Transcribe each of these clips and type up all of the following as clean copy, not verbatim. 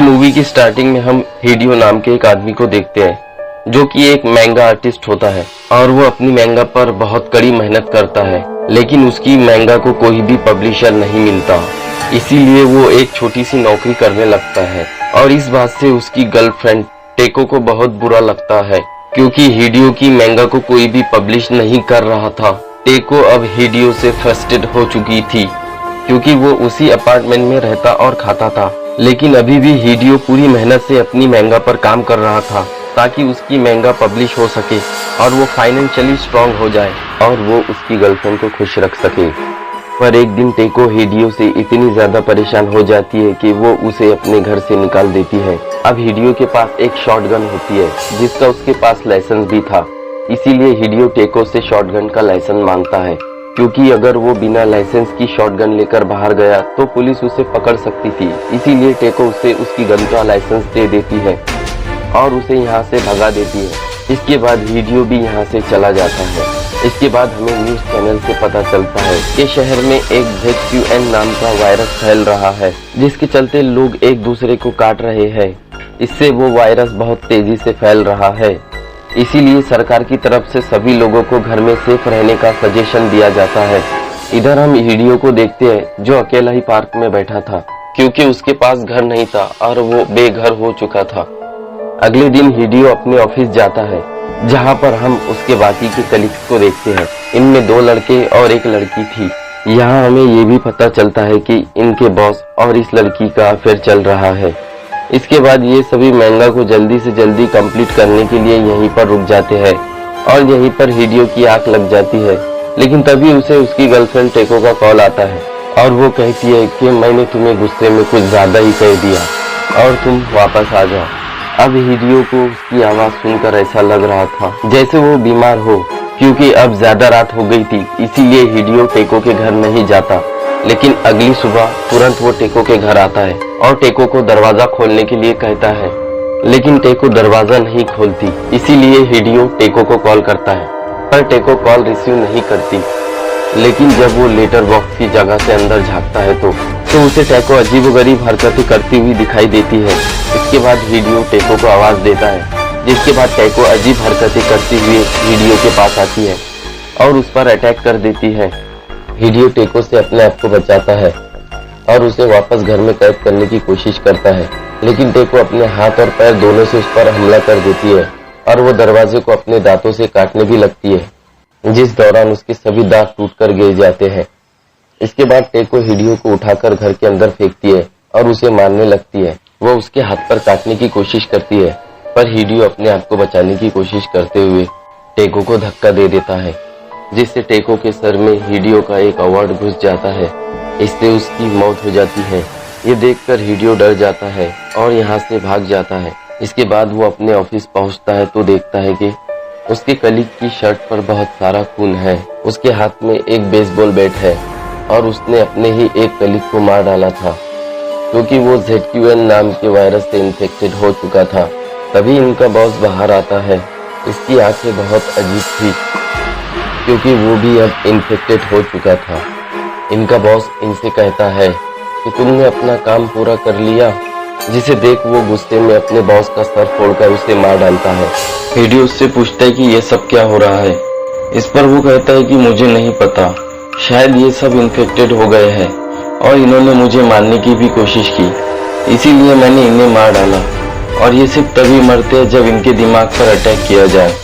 Movie की starting में हम हिडियो नाम के एक आदमी को देखते हैं जो कि एक मैंगा आर्टिस्ट होता है और वो अपनी मैंगा पर बहुत कड़ी मेहनत करता है, लेकिन उसकी मैंगा को कोई भी पब्लिशर नहीं मिलता। इसीलिए वो एक छोटी सी नौकरी करने लगता है और इस बात से उसकी गर्लफ्रेंड टेको को बहुत बुरा लगता है क्योंकि हिडियो की मैंगा को कोई भी पब्लिश नहीं कर रहा था। टेको अब हिडियो से फ्रस्ट्रेटेड हो चुकी थी क्योंकि वो उसी अपार्टमेंट में रहता और खाता था, लेकिन अभी भी हिडियो पूरी मेहनत से अपनी मैंगा पर काम कर रहा था ताकि उसकी मैंगा पब्लिश हो सके और वो फाइनेंशियली स्ट्रांग हो जाए और वो उसकी गर्लफ्रेंड को खुश रख सके। पर एक दिन टेको हिडियो से इतनी ज्यादा परेशान हो जाती है कि वो उसे अपने घर से निकाल देती है। अब हिडियो के पास एक शॉटगन होती है जिसका उसके पास लाइसेंस भी था, इसीलिए हिडियो टेको से शॉटगन का लाइसेंस मांगता है क्योंकि अगर वो बिना लाइसेंस की शॉटगन लेकर बाहर गया तो पुलिस उसे पकड़ सकती थी। इसीलिए टेको उसे उसकी गन का लाइसेंस दे देती है और उसे यहाँ से भगा देती है। इसके बाद हिडियो भी यहाँ से चला जाता है। इसके बाद हमें न्यूज चैनल से पता चलता है कि शहर में एक ZQN नाम का वायरस फैल रहा है जिसके चलते लोग एक दूसरे को काट रहे हैं। इससे वो वायरस बहुत तेजी से फैल रहा है, इसीलिए सरकार की तरफ से सभी लोगों को घर में सेफ रहने का सजेशन दिया जाता है। इधर हम हिडियो को देखते हैं जो अकेला ही पार्क में बैठा था क्योंकि उसके पास घर नहीं था और वो बेघर हो चुका था। अगले दिन हिडियो अपने ऑफिस जाता है जहां पर हम उसके बाकी के कलीग्स को देखते हैं। इनमें 2 लड़के और 1 लड़की थी। यहाँ हमें ये भी पता चलता है कि इनके बॉस और इस लड़की का अफेयर चल रहा है। इसके बाद ये सभी मैंगा को जल्दी से जल्दी कंप्लीट करने के लिए यहीं पर रुक जाते हैं और यहीं पर हिडियो की आंख लग जाती है। लेकिन तभी उसे उसकी गर्लफ्रेंड टेको का कॉल आता है और वो कहती है कि मैंने तुम्हें गुस्से में कुछ ज्यादा ही कह दिया और तुम वापस आ जाओ। अब हिडियो को उसकी आवाज सुनकर ऐसा लग रहा था जैसे वो बीमार हो क्योंकि अब ज्यादा रात हो गई थी, इसीलिए हिडियो टेको के घर नहीं जाता। लेकिन अगली सुबह तुरंत वो टेको के घर आता है और टेको को दरवाजा खोलने के लिए कहता है, लेकिन टेको दरवाजा नहीं खोलती। इसीलिए हिडियो टेको को कॉल करता है पर टेको कॉल रिसीव नहीं करती। लेकिन जब वो लेटर बॉक्स की जगह से अंदर झांकता है तो उसे टेको अजीबोगरीब हरकतें करती हुई दिखाई देती है। इसके बाद हिडियो टेको को आवाज देता है, जिसके बाद टेको अजीब हरकतें करती हुई हिडियो के पास आती है और उस पर अटैक कर देती है। हिडियो टेको से अपने आप को बचाता है और उसे वापस घर में कैद करने की कोशिश करता है, लेकिन टेको अपने हाथ और पैर दोनों से उस पर हमला कर देती है और वो दरवाजे को अपने दांतों से काटने भी लगती है, जिस दौरान उसके सभी दांत टूटकर गिर जाते हैं। इसके बाद टेको हिडियो को उठाकर घर के अंदर फेंकती है और उसे मारने लगती है। वो उसके हाथ पर काटने की कोशिश करती है पर हिडियो अपने आप को बचाने की कोशिश करते हुए टेको को धक्का दे देता है, जिससे टेको के सर में हिडियो का एक अवार्ड घुस जाता है। इससे उसकी मौत हो जाती है। ये देखकर हिडियो डर जाता है और यहाँ से भाग जाता है। इसके बाद वो अपने ऑफिस पहुँचता है तो देखता है कि उसके कलीग की शर्ट पर बहुत सारा खून है। उसके हाथ में एक बेसबॉल बैट है और उसने अपने ही एक कलीग को मार डाला था क्योंकि वो ZQN नाम के वायरस से इन्फेक्टेड हो चुका था। तभी इनका बॉस बाहर आता है। इसकी आंखें बहुत अजीब थी क्योंकि वो भी अब इन्फेक्टेड हो चुका था। इनका बॉस इनसे कहता है कि तुमने अपना काम पूरा कर लिया, जिसे देख वो गुस्से में अपने बॉस का सर फोड़कर उसे मार डालता है। हिडियो उससे पूछता है कि ये सब क्या हो रहा है। इस पर वो कहता है कि मुझे नहीं पता, शायद ये सब इन्फेक्टेड हो गए हैं और इन्होंने मुझे मारने की भी कोशिश की, इसीलिए मैंने इन्हें मार डाला और ये सिर्फ तभी मरते हैं जब इनके दिमाग पर अटैक किया जाए।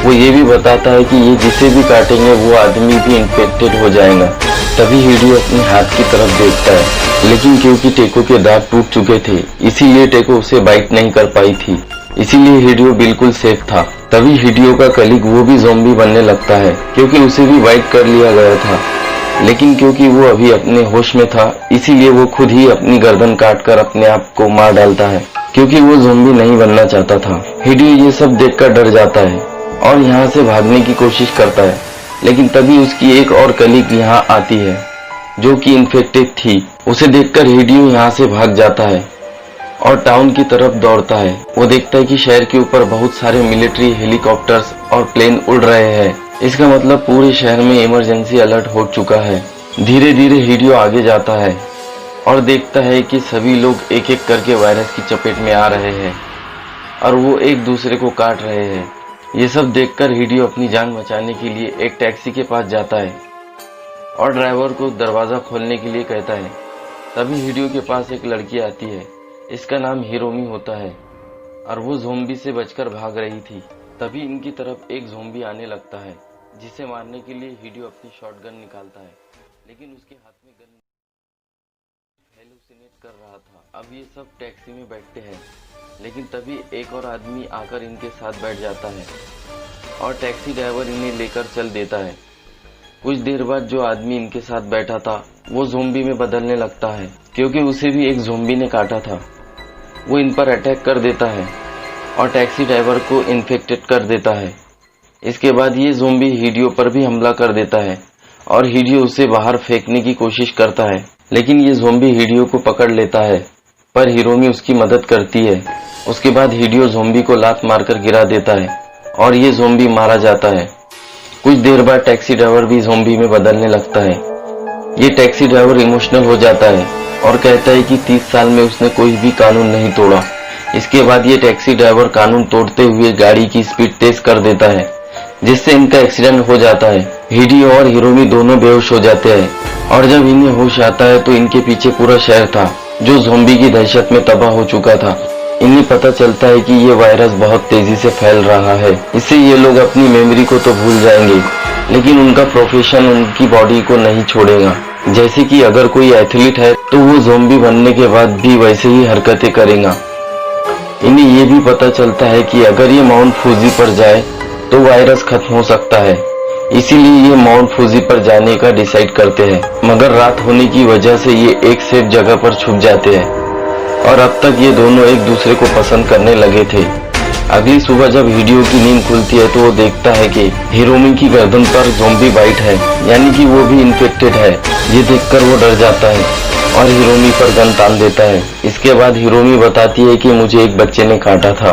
वो ये भी बताता है कि ये जिसे भी काटेंगे वो आदमी भी इन्फेक्टेड हो जाएगा। तभी हिडियो अपने हाथ की तरफ देखता है, लेकिन क्योंकि टेको के दांत टूट चुके थे इसीलिए टेको उसे बाइट नहीं कर पाई थी, इसीलिए हिडियो बिल्कुल सेफ था। तभी हिडियो का कलीग वो भी ज़ॉम्बी बनने लगता है क्योंकि उसे भी बाइट कर लिया गया था, लेकिन क्योंकि वो अभी अपने होश में था इसीलिए वो खुद ही अपनी गर्दन काटकर अपने आप को मार डालता है क्योंकि वो ज़ॉम्बी नहीं बनना चाहता था। हिडियो ये सब देखकर डर जाता है और यहाँ से भागने की कोशिश करता है, लेकिन तभी उसकी एक और कलीग यहाँ आती है जो कि इन्फेक्टेड थी। उसे देखकर हिडियो यहाँ से भाग जाता है और टाउन की तरफ दौड़ता है। वो देखता है कि शहर के ऊपर बहुत सारे मिलिट्री हेलीकॉप्टर्स और प्लेन उड़ रहे हैं। इसका मतलब पूरे शहर में इमरजेंसी अलर्ट हो चुका है। धीरे धीरे हिडियो आगे जाता है और देखता है कि सभी लोग एक एक करके वायरस की चपेट में आ रहे हैं और वो एक दूसरे को काट रहे हैं। ये सब देखकर हिडियो अपनी जान बचाने के लिए एक टैक्सी के पास जाता है और ड्राइवर को दरवाजा खोलने के लिए कहता है। तभी हिडियो के पास एक लड़की आती है। इसका नाम हिरोमी होता है और वो ज़ोंबी से बचकर भाग रही थी। तभी इनकी तरफ एक ज़ोंबी आने लगता है, जिसे मारने के लिए हिडियो अपनी शॉटगन निकालता है, लेकिन उसके हाथ में गन हेलुसिनेट कर रहा था। अब ये सब टैक्सी में बैठते हैं, लेकिन तभी एक और आदमी आकर इनके साथ बैठ जाता है और टैक्सी ड्राइवर इन्हें लेकर चल देता है। कुछ देर बाद जो आदमी इनके साथ बैठा था वो ज़ोंबी में बदलने लगता है, क्योंकि उसे भी एक ज़ोंबी ने काटा था। वो इन पर अटैक कर देता है और टैक्सी ड्राइवर को इन्फेक्टेड कर देता है। इसके बाद ये ज़ोंबी हिडियो पर भी हमला कर देता है और हिडियो उसे बाहर फेंकने की कोशिश करता है, लेकिन ये ज़ोंबी हिडियो को पकड़ लेता है, पर हिरोमी उसकी मदद करती है। उसके बाद हिडियो ज़ोंबी को लात मारकर गिरा देता है और ये ज़ोंबी मारा जाता है। कुछ देर बाद टैक्सी ड्राइवर भी ज़ोंबी में बदलने लगता है। ये टैक्सी ड्राइवर इमोशनल हो जाता है और कहता है कि 30 साल में उसने कोई भी कानून नहीं तोड़ा। इसके बाद ये टैक्सी ड्राइवर कानून तोड़ते हुए गाड़ी की स्पीड तेज कर देता है, जिससे इनका एक्सीडेंट हो जाता है। हिडियो और हिरोमी दोनों बेहोश हो जाते हैं और जब इन्हें होश आता है तो इनके पीछे पूरा शहर था, जो ज़ोंबी की दहशत में तबाह हो चुका था। इन्हें पता चलता है कि ये वायरस बहुत तेजी से फैल रहा है। इससे ये लोग अपनी मेमोरी को तो भूल जाएंगे, लेकिन उनका प्रोफेशन उनकी बॉडी को नहीं छोड़ेगा। जैसे कि अगर कोई एथलीट है तो वो ज़ोंबी बनने के बाद भी वैसे ही हरकतें करेगा। इन्हें ये भी पता चलता है कि अगर ये माउंट फूजी पर जाए तो वायरस खत्म हो सकता है। इसीलिए ये माउंट फूजी पर जाने का डिसाइड करते हैं, मगर रात होने की वजह से ये एक सेफ जगह पर छुप जाते हैं और अब तक ये दोनों एक दूसरे को पसंद करने लगे थे। अगली सुबह जब हिडियो की नींद खुलती है तो वो देखता है कि हिरोमी की गर्दन पर ज़ोंबी बाइट है, यानी कि वो भी इन्फेक्टेड है। ये देखकर वो डर जाता है और हिरोमी पर गन तान देता है। इसके बाद हिरोमी बताती है कि मुझे एक बच्चे ने काटा था।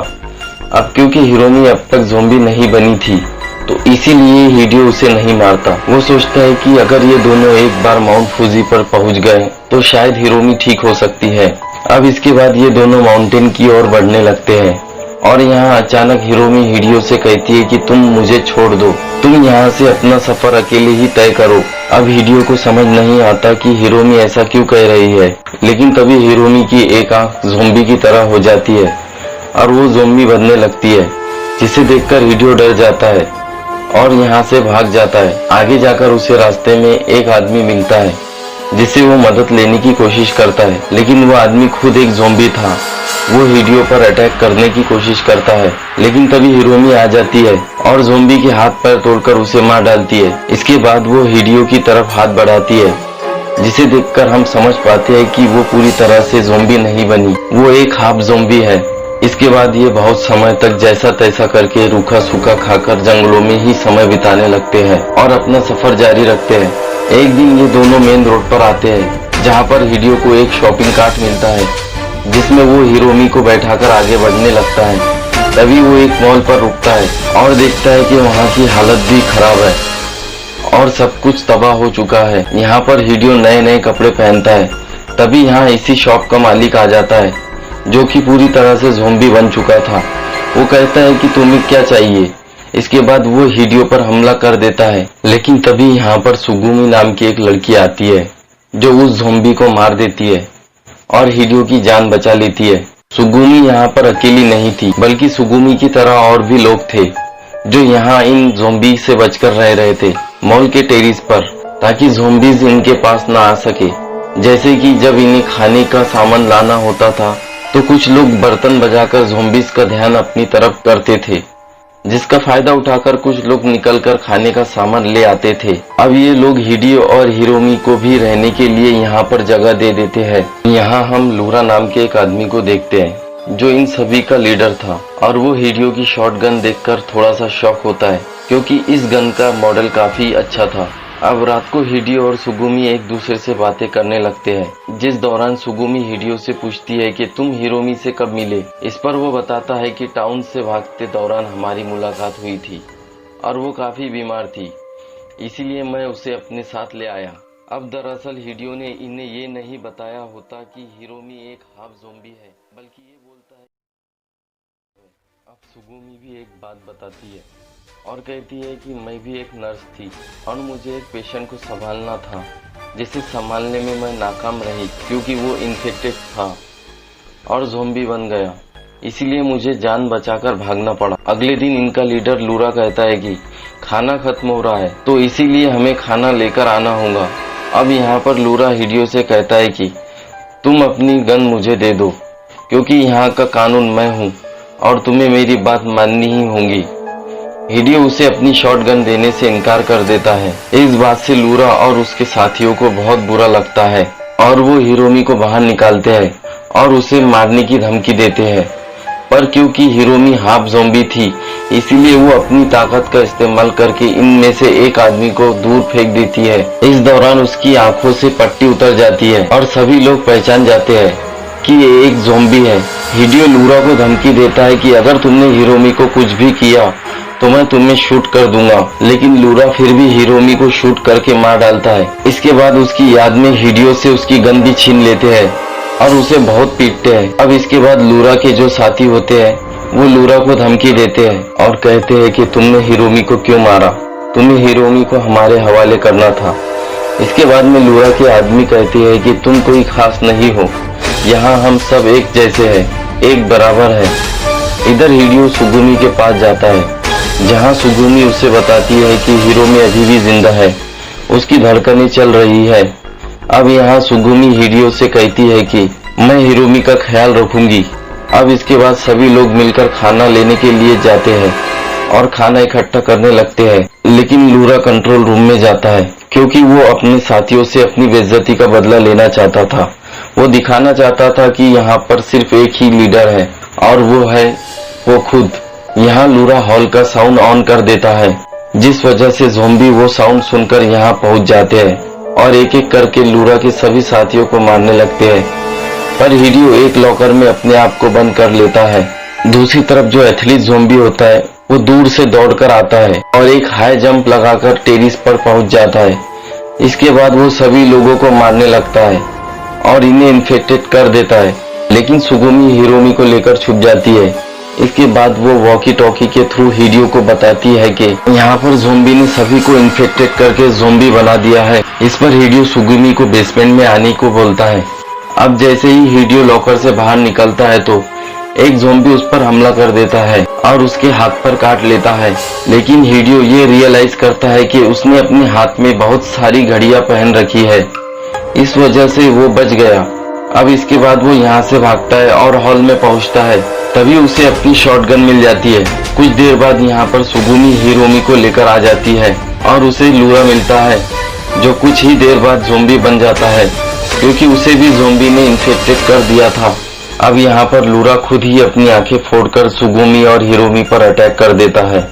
अब क्योंकि हिरोमी अब तक ज़ोंबी नहीं बनी थी तो इसीलिए हिडियो उसे नहीं मारता। वो सोचता है कि अगर ये दोनों एक बार माउंट फूजी पर पहुंच गए तो शायद हिरोमी ठीक हो सकती है। अब इसके बाद ये दोनों माउंटेन की ओर बढ़ने लगते हैं और यहाँ अचानक हिरोमी हिडियो से कहती है कि तुम मुझे छोड़ दो, तुम यहाँ से अपना सफर अकेले ही तय करो। अब हिडियो को समझ नहीं आता कि हिरोमी ऐसा क्यों कह रही है, लेकिन तभी हिरोमी की एक आंख ज़ोंबी की तरह हो जाती है और वो ज़ोंबी बनने लगती है, जिसे देखकर हिडियो डर जाता है और यहाँ से भाग जाता है। आगे जाकर उसे रास्ते में एक आदमी मिलता है, जिससे वो मदद लेने की कोशिश करता है, लेकिन वो आदमी खुद एक ज़ोंबी था। वो हिडियो पर अटैक करने की कोशिश करता है, लेकिन तभी हिरोमी आ जाती है और ज़ोंबी के हाथ पैर तोड़कर उसे मार डालती है। इसके बाद वो हिडियो की तरफ हाथ बढ़ाती है, जिसे देखकर हम समझ पाते हैं कि वो पूरी तरह से ज़ोंबी नहीं बनी, वो एक हाफ ज़ोंबी है। इसके बाद ये बहुत समय तक जैसा तैसा करके रूखा सूखा खाकर जंगलों में ही समय बिताने लगते हैं और अपना सफर जारी रखते हैं। एक दिन ये दोनों मेन रोड पर आते हैं, जहाँ पर हिडियो को एक शॉपिंग कार्ट मिलता है, जिसमें वो हिरोमी को बैठाकर आगे बढ़ने लगता है। तभी वो एक मॉल पर रुकता है और देखता है कि वहाँ की हालत भी खराब है और सब कुछ तबाह हो चुका है। यहाँ पर हिडियो नए नए कपड़े पहनता है। तभी यहाँ इसी शॉप का मालिक आ जाता है, जो कि पूरी तरह से ज़ोंबी बन चुका था। वो कहता है कि तुम्हें क्या चाहिए। इसके बाद वो हिडियो पर हमला कर देता है, लेकिन तभी यहाँ पर सुगुमी नाम की एक लड़की आती है, जो उस ज़ोंबी को मार देती है और हिडियो की जान बचा लेती है। सुगुमी यहाँ पर अकेली नहीं थी, बल्कि सुगुमी की तरह और भी लोग थे, जो यहाँ इन ज़ोंबी से बचकर रह रहे थे मॉल के टेरिस पर, ताकि ज़ोंबीज इनके पास ना आ सके। जैसे कि जब इन्हें खाने का सामान लाना होता था तो कुछ लोग बर्तन बजाकर ज़ोंबीज का ध्यान अपनी तरफ करते थे, जिसका फायदा उठाकर कुछ लोग निकलकर खाने का सामान ले आते थे। अब ये लोग हिडियो और हिरोमी को भी रहने के लिए यहाँ पर जगह दे देते हैं। यहाँ हम लूरा नाम के एक आदमी को देखते हैं, जो इन सभी का लीडर था, और वो हिडियो की शॉटगन देखकर थोड़ा सा शॉक होता है, क्योंकि इस गन का मॉडल काफी अच्छा था। अब रात को हिडियो और सुगुमी एक दूसरे से बातें करने लगते हैं, जिस दौरान सुगुमी हिडियो से पूछती है कि तुम हिरोमी से कब मिले। इस पर वो बताता है कि टाउन से भागते दौरान हमारी मुलाकात हुई थी और वो काफी बीमार थी, इसीलिए मैं उसे अपने साथ ले आया। अब दरअसल हिडियो ने इन्हें ये नहीं बताया होता कि हिरोमी एक हाफ ज़ॉम्बी है, बल्कि ये बोलता है। अब सुगुमी भी एक बात बताती है और कहती है कि मैं भी एक नर्स थी और मुझे एक पेशेंट को संभालना था, जिसे संभालने में मैं नाकाम रही क्योंकि वो इन्फेक्टेड था और ज़ॉम्बी बन गया। इसीलिए मुझे जान बचाकर भागना पड़ा। अगले दिन इनका लीडर लूरा कहता है कि खाना खत्म हो रहा है, तो इसीलिए हमें खाना लेकर आना होगा। अब यहाँ पर लूरा हिडियो से कहता है कि तुम अपनी गन मुझे दे दो, क्योंकि यहाँ का कानून मैं हूँ और तुम्हें मेरी बात माननी ही होगी। हिडियो उसे अपनी शॉटगन देने से इनकार कर देता है। इस बात से लूरा और उसके साथियों को बहुत बुरा लगता है और वो हिरोमी को बाहर निकालते हैं और उसे मारने की धमकी देते हैं। पर क्योंकि हिरोमी हाफ ज़ॉम्बी थी, इसीलिए वो अपनी ताकत का इस्तेमाल करके इनमें से एक आदमी को दूर फेंक देती है। इस दौरान उसकी आंखों से पट्टी उतर जाती है और सभी लोग पहचान जाते हैं कि ये एक ज़ॉम्बी है। हिडियो लूरा को धमकी देता है कि अगर तुमने हिरोमी को कुछ भी किया तो मैं तुम्हें शूट कर दूंगा, लेकिन लूरा फिर भी हिरोमी को शूट करके मार डालता है। इसके बाद उसकी याद में हिडियो से उसकी गन भी छीन लेते हैं और उसे बहुत पीटते हैं। अब इसके बाद लूरा के जो साथी होते हैं वो लूरा को धमकी देते हैं और कहते हैं कि तुमने हिरोमी को क्यों मारा, तुम्हें हिरोमी को हमारे हवाले करना था। इसके बाद में लूरा के आदमी कहते हैं कि तुम कोई खास नहीं हो, यहाँ हम सब एक जैसे हैं, एक बराबर है। इधर हिडियो सुगुमी के पास जाता है, जहाँ सुगुमी उसे बताती है कि हिरोमी अभी भी जिंदा है, उसकी धड़कनें चल रही है। अब यहाँ सुगुमी हिडियो से कहती है कि मैं हिरोमी का ख्याल रखूंगी। अब इसके बाद सभी लोग मिलकर खाना लेने के लिए जाते हैं और खाना इकट्ठा करने लगते हैं, लेकिन लूरा कंट्रोल रूम में जाता है क्योंकि वो अपने साथियों से अपनी बेइज्जती का बदला लेना चाहता था। वो दिखाना चाहता था कि यहाँ पर सिर्फ एक ही लीडर है और वो है वो खुद। यहाँ लूरा हॉल का साउंड ऑन कर देता है, जिस वजह से ज़ॉम्बी वो साउंड सुनकर यहाँ पहुँच जाते हैं और एक एक करके लूरा के सभी साथियों को मारने लगते हैं। पर हिडियो एक लॉकर में अपने आप को बंद कर लेता है। दूसरी तरफ जो एथलीट ज़ॉम्बी होता है वो दूर से दौड़कर आता है और एक हाई जंप लगाकर टेरिस पर पहुंच जाता है। इसके बाद वो सभी लोगों को मारने लगता है और इन्हें इन्फेक्टेड कर देता है, लेकिन सुगुमी हिरोमी को लेकर छुप जाती है। इसके बाद वो वॉकी टॉकी के थ्रू हिडियो को बताती है कि यहाँ पर ज़ॉम्बी ने सभी को इन्फेक्टेड करके ज़ॉम्बी बना दिया है। इस पर हिडियो सुगुमी को बेसमेंट में आने को बोलता है। अब जैसे ही हिडियो लॉकर से बाहर निकलता है तो एक ज़ॉम्बी उस पर हमला कर देता है और उसके हाथ पर काट लेता है, लेकिन हिडियो ये रियलाइज करता है कि उसने अपने हाथ में बहुत सारी घड़ियां पहन रखी है, इस वजह से वो बच गया। अब इसके बाद वो यहाँ से भागता है और हॉल में पहुँचता है। तभी उसे अपनी शॉटगन मिल जाती है। कुछ देर बाद यहाँ पर सुगुमी हिरोमी को लेकर आ जाती है और उसे लूरा मिलता है, जो कुछ ही देर बाद ज़ॉम्बी बन जाता है क्योंकि उसे भी ज़ॉम्बी ने इन्फेक्टेड कर दिया था। अब यहाँ पर लूरा खुद ही अपनी आंखें फोड़कर सुगुमी और हिरोमी पर अटैक कर देता है।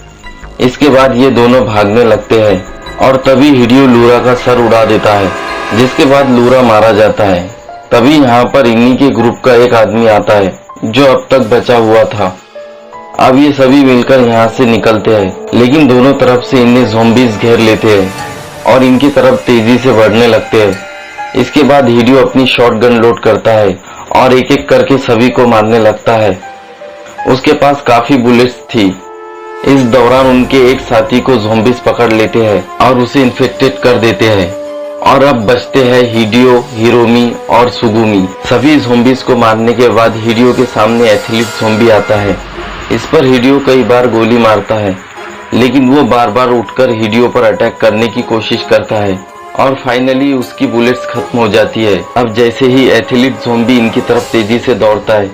इसके बाद ये दोनों भागने लगते हैं और तभी हिडियो लूरा का सर उड़ा देता है, जिसके बाद लूरा मारा जाता है। तभी यहाँ पर इन्हीं के ग्रुप का एक आदमी आता है जो अब तक बचा हुआ था। अब ये सभी मिलकर यहाँ से निकलते हैं, लेकिन दोनों तरफ से इन्हें ज़ॉम्बीज घेर लेते हैं और इनकी तरफ तेजी से बढ़ने लगते हैं। इसके बाद हिडियो अपनी शॉटगन लोड करता है और एक एक करके सभी को मारने लगता है। उसके पास काफी बुलेट्स थी। इस दौरान उनके एक साथी को ज़ॉम्बीज पकड़ लेते हैं और उसे इन्फेक्टेड कर देते हैं और अब बचते हैं हिडियो, हिरोमी और सुगुमी। सभी ज़ॉम्बीज को मारने के बाद हिडियो के सामने एथलीट ज़ॉम्बी आता है। इस पर हिडियो कई बार गोली मारता है, लेकिन वो बार बार उठकर हिडियो पर अटैक करने की कोशिश करता है और फाइनली उसकी बुलेट्स खत्म हो जाती है। अब जैसे ही एथलीट ज़ॉम्बी इनकी तरफ तेजी से दौड़ता है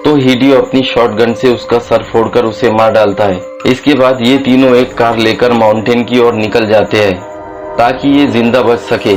तो हिडियो अपनी शॉटगन से उसका सर फोड़कर उसे मार डालता है। इसके बाद ये तीनों एक कार लेकर माउंटेन की ओर निकल जाते हैं ताकि ये जिंदा बच सके।